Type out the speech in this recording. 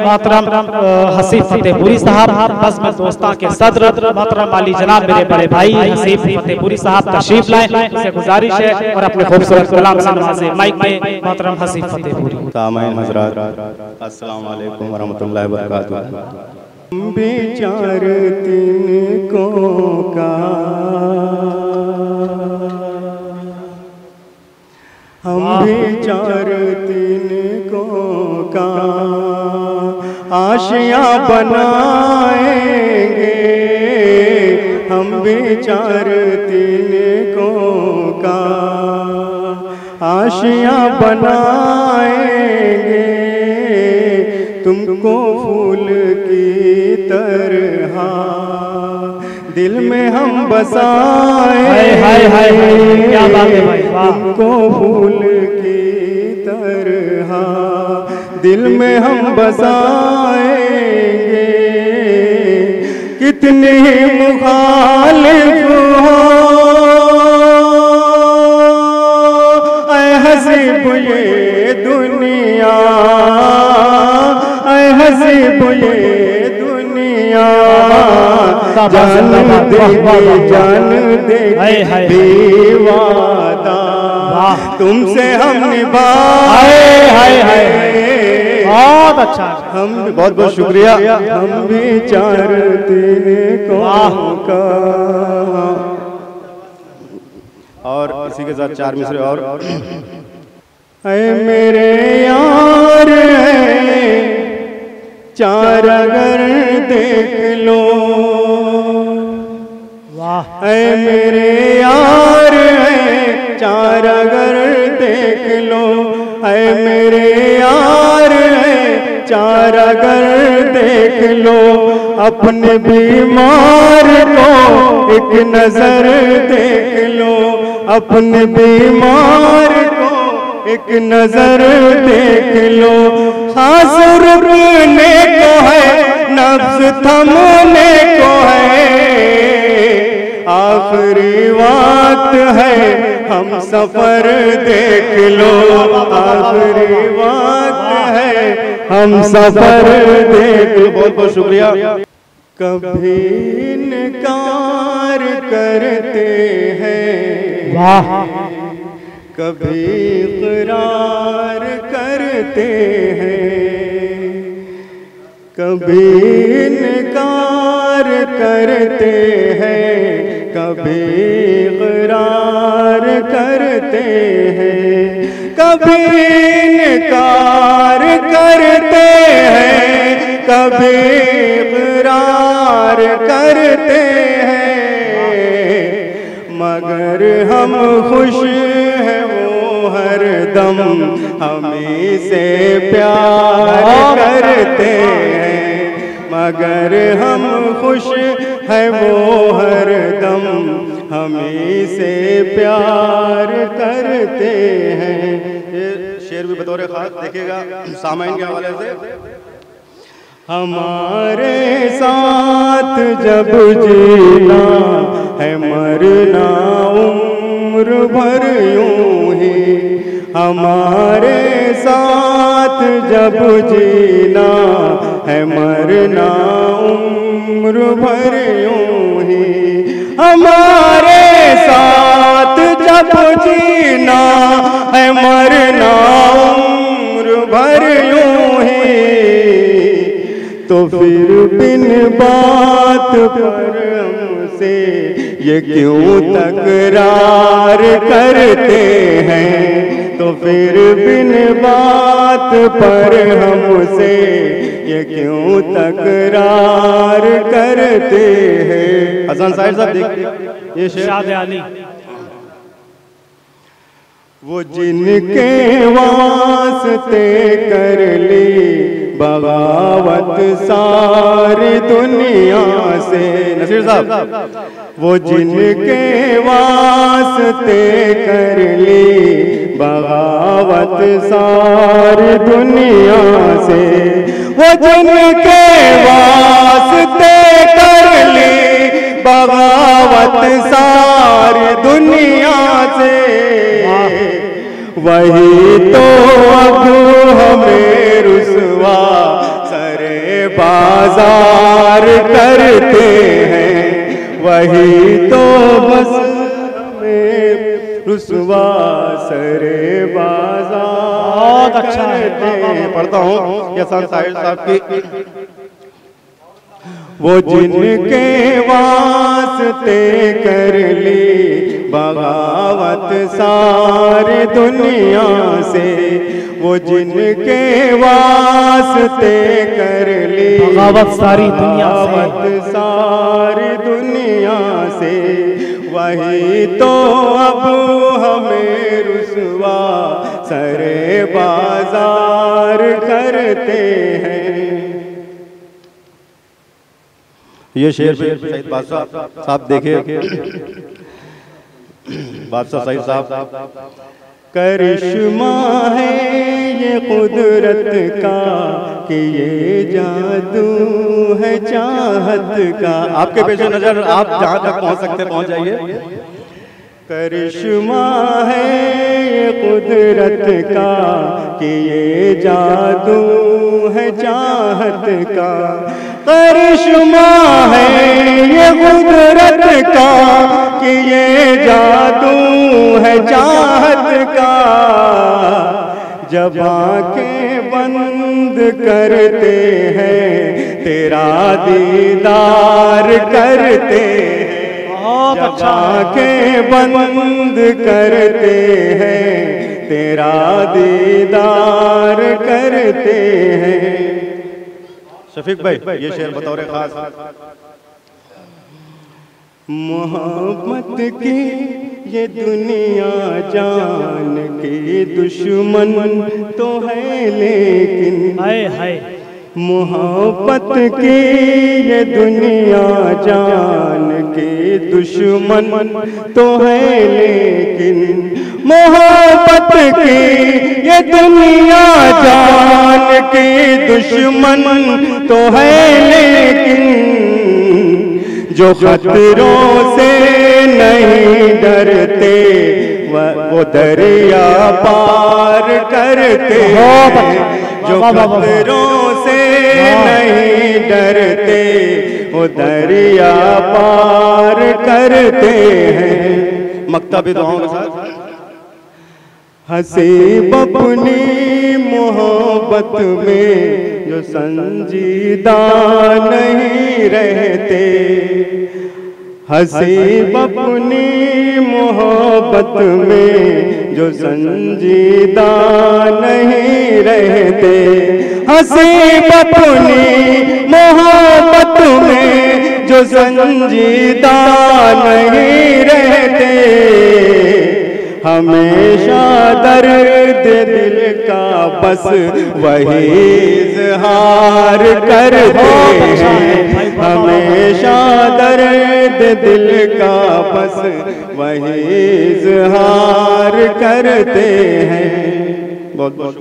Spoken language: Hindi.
मोहतरम हसीब फतेहपुरी साहब, बज़्म दोस्तां के सदर मोहतरम अली जनाब मेरे बड़े भाई हसीब फतेहपुरी साहब तशरीफ लाएं, उनसे गुजारिश है और अपने खूबसूरत कलाम से नवाज़े। माइक में मोहतरम हसीब फतेहपुरी। सामाईन हज़रात, अस्सलाम वालेकुम व रहमतुल्लाहि व बरकातुहू। बेचार तिनको का हम बेचार तिनको का आशिया बनाएंगे, हम बेचार तिनको का आशिया बनाएंगे, तुमको फूल की तरह दिल में हम बसाएंगे, क्या बात है भाई, तुमको फूल की तरह दिल में हम बसाएंगे। कितने मुखालिफ हो ऐ हसीब ये दुनिया, ऐ हसीब ये दुनिया, जान दे बेवादा तुमसे हम निभाए। बहुत अच्छा, हम बहुत बहुत शुक्रिया। हम बेचार तिनको का और इसी के साथ चार मिसरे और। ऐ मेरे यार है चार अगर देख लो, वाह। ऐ मेरे यार है चार अगर देख लो, ऐ मेरे यार है चार अगर देख लो, अपने बीमार को एक नजर देख लो, अपने बीमार को एक नजर देख लो। सांस रुकने को है, नफ्स थमने को है, आखिरी वक्त है हम सफर देख लो, आखिरी वक्त है हम सफर देख लो। बहुत बहुत शुक्रिया। कभी इनकार करते हैं, वाह, कभी इक़रार करते हैं, कभी इनकार करते हैं, कभी इक़रार करते हैं, कभी इनकार करते हैं, कभी इक़रार करते हैं, मगर हम खुश हैं वो हरदम हमें से प्यार करते हैं, मगर हम खुश हैं वो हरदम हमें से प्यार करते हैं। ये शेर भी बतौर खास देखिएगा सामाइन के हवाले से। हमारे साथ जब जीना है मरना उम्र भर यूं ही, हमारे साथ जब जीना है मरना उम्र भर यूं ही, हमारे साथ जब जीना है मरना उम्र भर यूं ही, तो फिर बिन बात पर हमसे ये क्यों तकरार करते हैं, तो फिर बिन बात पर हमसे ये क्यों तकरार करते हैं। हसन साहब देख ये शेर अली, वो जिनके वास्ते कर ली बगावत सारी दुनिया से, नसीर साहब, वो जिनके वास्ते कर ली बगावत सारी दुनिया से, वो जिनके वास्ते कर ली बगावत सारी दुनिया से, वही तो अब हमें रुसवा सर बाजार करते हैं, वही तो बस हमें रुसवा सरे बाजार। बहुत अच्छा है। पढ़ता हूँ यसान साहब की। वो जिनके वास्ते कर ली बगावत सारी दुनिया से, वो जिनके वास्ते कर ली बगावत सारी दुनिया से, वही तो अब हमें रुसवा सरे बाजार करते हैं। ये शेर पे सईद बादशाह साहब देखे, बादशाह सईद साहब। करिश्मा है ये कुदरत का कि ये जादू है चाहत का। आपके पेश नजर आप जहां तक पहुंच सकते पहुंच जाइए। करिश्मा है ये कुदरत का कि ये जादू है चाहत का। करिश्मा है ये कुदरत का कि ये जादू है चाहत का। जब आंखें बंद करते हैं तेरा दीदार करते हैं। जब आंखें बंद करते हैं तेरा दीदार करते हैं। शफीक भाई ये शेर बतौर खास। मोहब्बत की ये दुनिया जान के दुश्मन तो है लेकिन, हाय हाय, मोहब्बत की ये दुनिया जान के दुश्मन तो है लेकिन, मोहब्बत की ये दुनिया जान के दुश्मन तो है लेकिन, जो खतरों से नहीं डरते वो दरिया पार करते हैं। जो खतरों से नहीं डरते वो दरिया पार करते हैं। मकतबी दुआओं के साथ। हसीब अपनी मोहब्बत में जो संजीदा नहीं रहते, हसीब अपनी मोहब्बत में जो संजीदा नहीं रहते, हसीब अपनी मोहब्बत में जो संजीदा नहीं रहते, हमेशा दर्द दिल का बस वही इज़हार करते हैं। हमेशा दर्द दिल का बस वही इज़हार करते हैं। बहुत बहुत